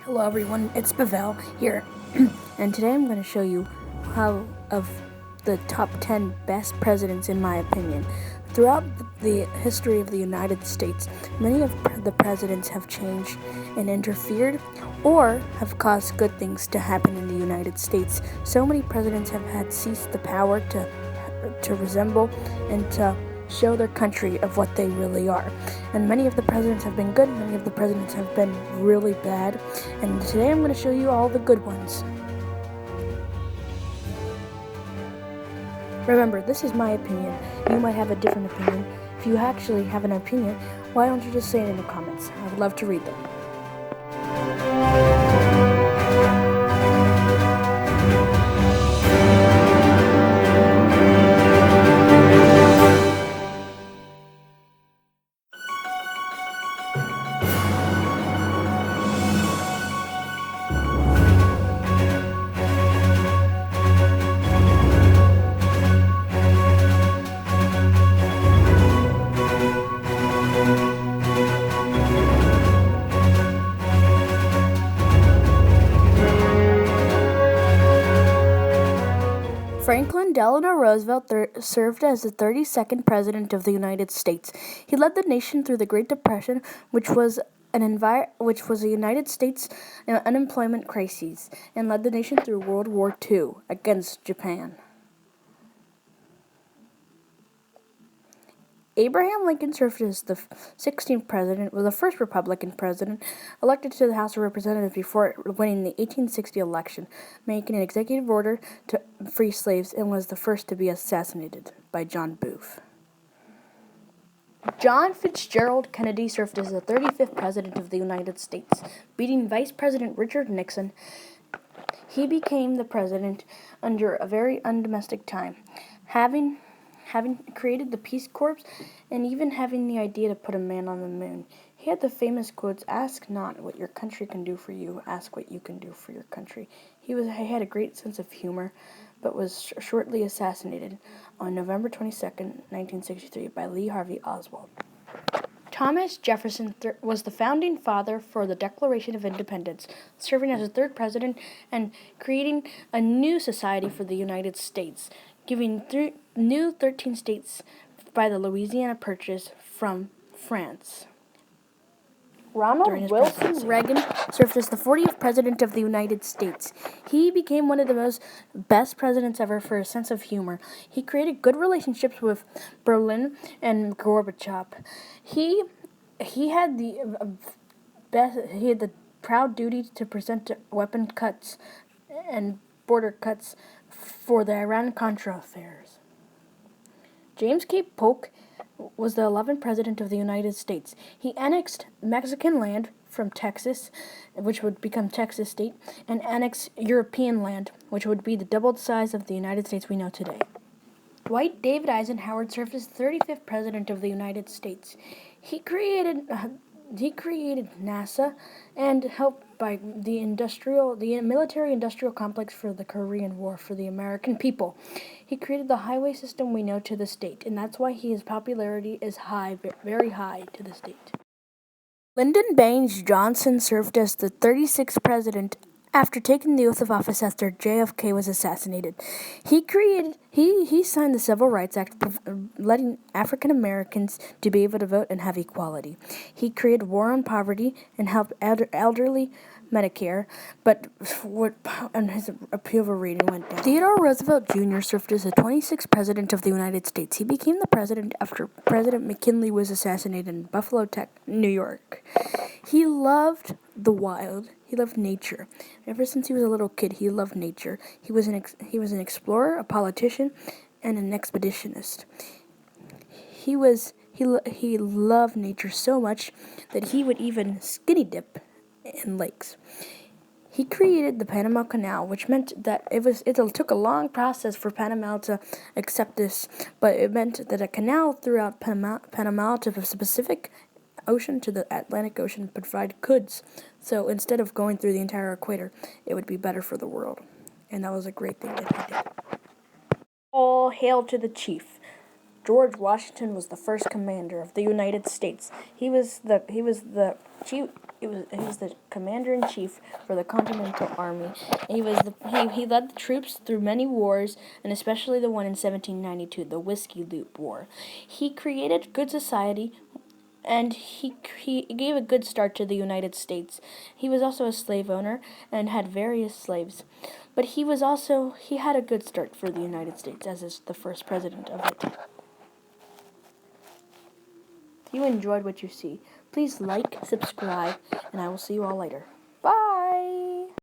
Hello everyone, it's Pavel here, and today I'm going to show you how of the top 10 best presidents in my opinion. Throughout the history of the United States, many of the presidents have changed and interfered or have caused good things to happen in the United States. So many presidents have had seized the power to resemble and to show their country of what they really are. And many of the presidents have been good, many of the presidents have been really bad. And today I'm going to show you all the good ones. Remember, this is my opinion. You might have a different opinion. If you actually have an opinion, why don't you just say it in the comments? I would love to read them. Franklin Delano Roosevelt served as the 32nd President of the United States. He led the nation through the Great Depression, which was a United States unemployment crisis, and led the nation through World War II against Japan. Abraham Lincoln served as the 16th president, was the first Republican president elected to the House of Representatives before winning the 1860 election, making an executive order to free slaves, and was the first to be assassinated by John Booth. John Fitzgerald Kennedy served as the 35th president of the United States, beating Vice President Richard Nixon. He became the president under a very undomestic time, having created the Peace Corps, and even having the idea to put a man on the moon. He had the famous quotes, "Ask not what your country can do for you, ask what you can do for your country." He had a great sense of humor, but was shortly assassinated on November 22nd, 1963 by Lee Harvey Oswald. Thomas Jefferson was the founding father for the Declaration of Independence, serving as the third president and creating a new society for the United States, giving 13 states by the Louisiana Purchase from France. Ronald W Reagan served as the 40th President of the United States. He became one of the most best presidents ever for his sense of humor. He created good relationships with Berlin and Gorbachev. He had the proud duty to present weapon cuts and border cuts for the Iran-Contra affairs. James K Polk was the 11th President of the United States. He annexed Mexican land from Texas, which would become Texas State, and annexed European land, which would be the doubled size of the United States we know today. Dwight D Eisenhower served as 35th President of the United States. He created NASA and helped by the military-industrial complex for the Korean War for the American people. He created the highway system we know to this date, and that's why his popularity is high, very high to this date. Lyndon B Johnson served as the 36th president after taking the oath of office after JFK was assassinated. He signed the Civil Rights Act, letting African Americans to be able to vote and have equality. He created war on poverty and helped elderly Medicare, and his approval rating went down. Theodore Roosevelt Jr. served as the 26th President of the United States. He became the president after President McKinley was assassinated in Buffalo, New York. He loved the wild. He loved nature. Ever since he was a little kid, he loved nature. He was an explorer, a politician, and an expeditionist. He loved nature so much that he would even skinny dip in lakes. He created the Panama Canal, which meant that it took a long process for Panama to accept this, but it meant that a canal throughout Panama to the Pacific Ocean to the Atlantic Ocean provide goods. So instead of going through the entire equator, it would be better for the world. And that was a great thing that he did. All hail to the chief. George Washington was the first commander of the United States. He was the chief he was the commander-in-chief for the Continental Army. He led the troops through many wars, and especially the one in 1792, the Whiskey Loop War. He created good society, and he gave a good start to the United States. He was also a slave owner and had various slaves. But he had a good start for the United States as the first president of it. If you enjoyed what you see, please like, subscribe, and I will see you all later.